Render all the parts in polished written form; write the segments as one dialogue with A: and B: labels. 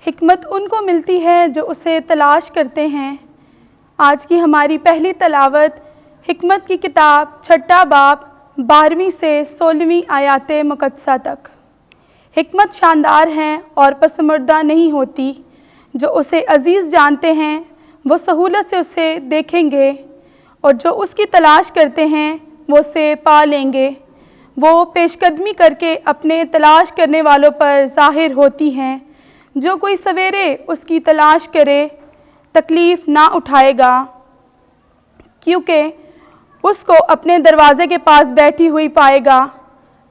A: حکمت ان کو ملتی ہے جو اسے تلاش کرتے ہیں۔ آج کی ہماری پہلی تلاوت حکمت کی کتاب 6 باب 12 سے 16 آیات مقدسہ تک۔ حکمت شاندار ہیں اور پسماردہ نہیں ہوتی۔ جو اسے عزیز جانتے ہیں وہ سہولت سے اسے دیکھیں گے، اور جو اس کی تلاش کرتے ہیں وہ اسے پا لیں گے۔ وہ پیش قدمی کر کے اپنے تلاش کرنے والوں پر ظاہر ہوتی ہیں۔ جو کوئی سویرے اس کی تلاش کرے تکلیف نہ اٹھائے گا، کیونکہ اس کو اپنے دروازے کے پاس بیٹھی ہوئی پائے گا۔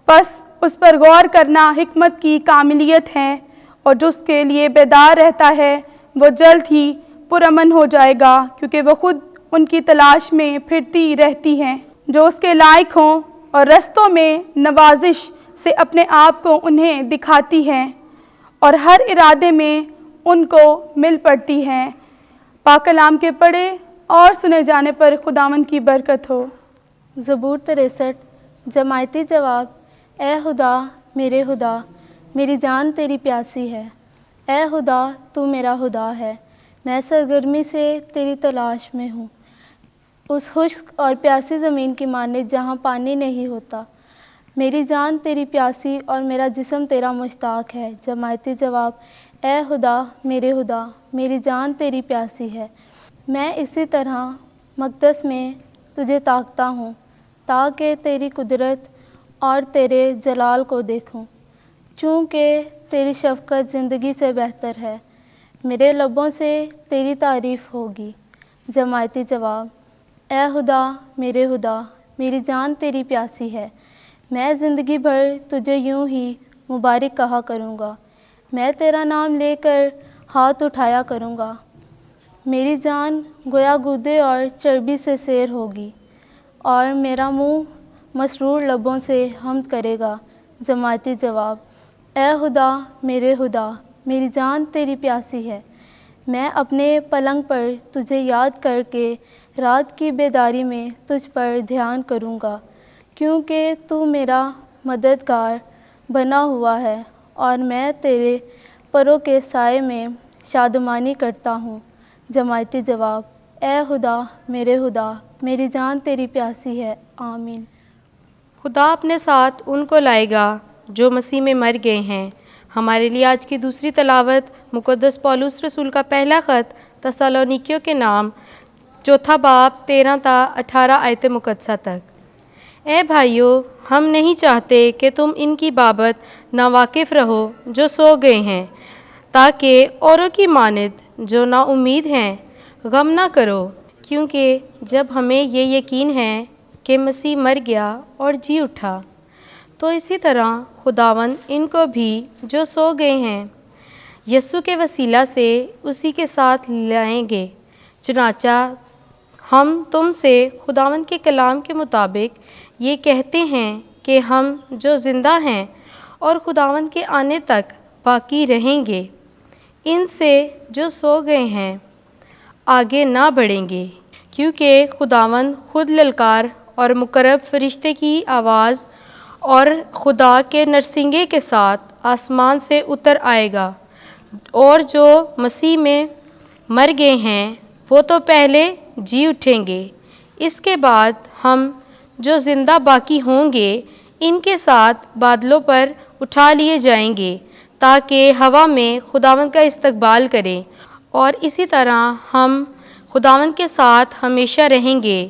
A: پس اس پر غور کرنا حکمت کی کاملیت ہے، اور جو اس کے لیے بیدار رہتا ہے وہ جلد ہی پرامن ہو جائے گا، کیونکہ وہ خود ان کی تلاش میں پھرتی رہتی ہیں۔ جو اس کے لائق ہوں اور رستوں میں نوازش سے اپنے آپ کو انہیں دکھاتی ہے، اور ہر ارادے میں ان کو مل پڑتی ہے۔ پاک کلام کے پڑھے اور سنے جانے پر خداوند کی برکت ہو۔
B: زبور 63 جماعتی جواب۔ اے خدا میرے خدا، میری جان تیری پیاسی ہے۔ اے خدا تو میرا خدا ہے، میں سرگرمی سے تیری تلاش میں ہوں، اس خشک اور پیاسی زمین کی مانند جہاں پانی نہیں ہوتا۔ میری جان تیری پیاسی اور میرا جسم تیرا مشتاق ہے۔ جماعتی جواب۔ اے خدا خدا، میری جان تیری پیاسی ہے، میں اسی طرح مقدس میں تجھے تاکتا ہوں، تاکہ تیری قدرت اور تیرے جلال کو دیکھوں۔ چونکہ تیری شفقت زندگی سے بہتر ہے، میرے لبوں سے تیری تعریف ہوگی۔ جماعتی جواب۔ اے خدا میری جان تیری پیاسی ہے، میں زندگی بھر تجھے یوں ہی مبارک کہا کروں گا، میں تیرا نام لے کر ہاتھ اٹھایا کروں گا۔ میری جان گویا گودے اور چربی سے سیر ہوگی، اور میرا منہ مسرور لبوں سے حمد کرے گا۔ جماعتی جواب۔ اے خدا میری جان تیری پیاسی ہے، میں اپنے پلنگ پر تجھے یاد کر کے رات کی بیداری میں تجھ پر دھیان کروں گا، کیونکہ تو میرا مددگار بنا ہوا ہے، اور میں تیرے پروں کے سائے میں شادمانی کرتا ہوں۔ جماعتی جواب۔ اے خدا میری جان تیری پیاسی ہے۔ آمین۔
C: خدا اپنے ساتھ ان کو لائے گا جو مسیح میں مر گئے ہیں۔ ہمارے لیے آج کی دوسری تلاوت مقدس پولس رسول کا پہلا خط تسالونیکیوں کے نام 4 باب 13 تا 18 آیت مقدسہ تک۔ اے بھائیو، ہم نہیں چاہتے کہ تم ان کی بابت ناواقف رہو جو سو گئے ہیں، تاکہ اوروں کی مانند جو نا امید ہیں غم نہ کرو، کیونکہ جب ہمیں یہ یقین ہے کہ مسیح مر گیا اور جی اٹھا، تو اسی طرح خداوند ان کو بھی جو سو گئے ہیں یسوع کے وسیلہ سے اسی کے ساتھ لائیں گے۔ چنانچہ ہم تم سے خداوند کے کلام کے مطابق یہ کہتے ہیں کہ ہم جو زندہ ہیں اور خداوند کے آنے تک باقی رہیں گے، ان سے جو سو گئے ہیں آگے نہ بڑھیں گے، کیونکہ خداوند خود للکار اور مقرب فرشتے کی آواز اور خدا کے نرسنگے کے ساتھ آسمان سے اتر آئے گا، اور جو مسیح میں مر گئے ہیں وہ تو پہلے جی اٹھیں گے۔ اس کے بعد ہم جو زندہ باقی ہوں گے ان کے ساتھ بادلوں پر اٹھا لیے جائیں گے، تاکہ ہوا میں خداوند کا استقبال کریں، اور اسی طرح ہم خداوند کے ساتھ ہمیشہ رہیں گے۔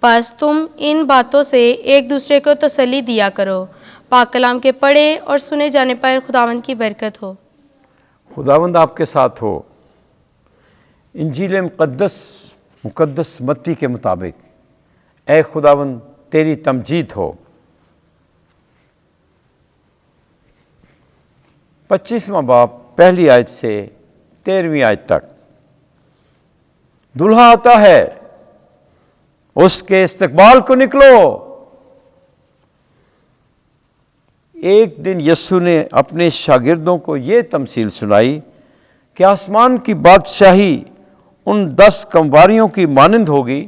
C: بس تم ان باتوں سے ایک دوسرے کو تسلی دیا کرو۔ پاک کلام کے پڑھے اور سنے جانے پر خداوند کی برکت ہو۔
D: خداوند آپ کے ساتھ ہو۔ انجیل مقدس متی کے مطابق اے خداوند تیری تمجید ہو۔ 25واں باب پہلی آیت سے 13ویں آیت تک۔ دلہا آتا ہے، اس کے استقبال کو نکلو۔ ایک دن یسوع نے اپنے شاگردوں کو یہ تمثیل سنائی کہ آسمان کی بادشاہی ان 10 کمواریوں کی مانند ہوگی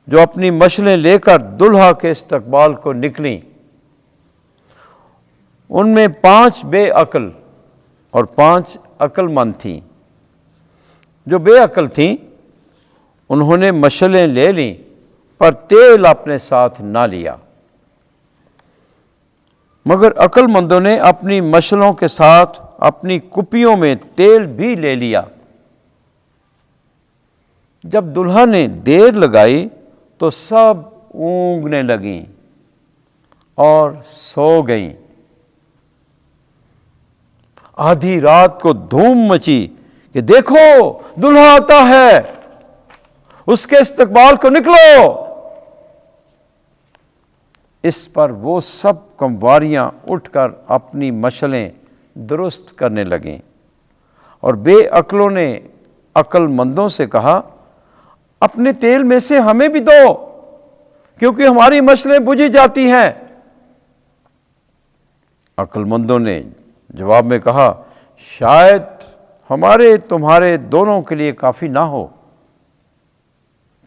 D: جو اپنی مشلیں لے کر دلہا کے استقبال کو نکلیں۔ ان میں 5 بے عقل اور 5 عقل مند تھیں۔ جو بے عقل تھیں انہوں نے مشلیں لے لیں پر تیل اپنے ساتھ نہ لیا، مگر عقل مندوں نے اپنی مشلوں کے ساتھ اپنی کپیوں میں تیل بھی لے لیا۔ جب دلہا نے دیر لگائی تو سب اونگنے لگیں اور سو گئیں۔ آدھی رات کو دھوم مچی کہ دیکھو دلہا آتا ہے، اس کے استقبال کو نکلو۔ اس پر وہ سب کمواریاں اٹھ کر اپنی مشلیں درست کرنے لگیں، اور بے عقلوں نے عقل مندوں سے کہا اپنے تیل میں سے ہمیں بھی دو، کیونکہ ہماری مشلیں بجھی جاتی ہیں۔ عقل مندوں نے جواب میں کہا شاید ہمارے تمہارے دونوں کے لیے کافی نہ ہو،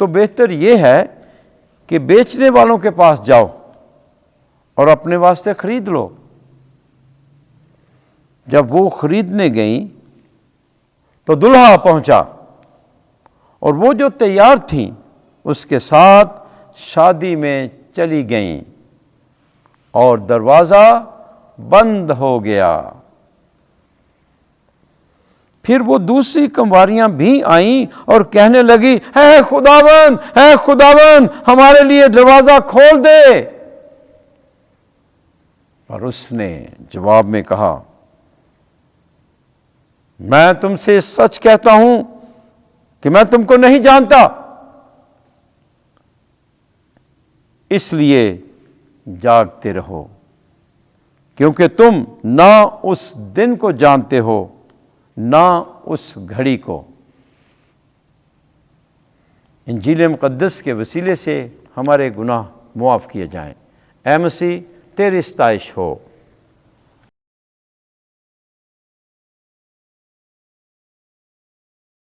D: تو بہتر یہ ہے کہ بیچنے والوں کے پاس جاؤ اور اپنے واسطے خرید لو۔ جب وہ خریدنے گئیں تو دلہا پہنچا، اور وہ جو تیار تھیں اس کے ساتھ شادی میں چلی گئیں، اور دروازہ بند ہو گیا۔ پھر وہ دوسری کمواریاں بھی آئیں اور کہنے لگی اے خداوند ہمارے لیے دروازہ کھول دے۔ پر اس نے جواب میں کہا میں تم سے سچ کہتا ہوں کہ میں تم کو نہیں جانتا، اس لیے جاگتے رہو، کیونکہ تم نہ اس دن کو جانتے ہو نہ اس گھڑی کو۔ انجیل مقدس کے وسیلے سے ہمارے گناہ معاف کیے جائیں۔ اے مسیح تیری ستائش ہو۔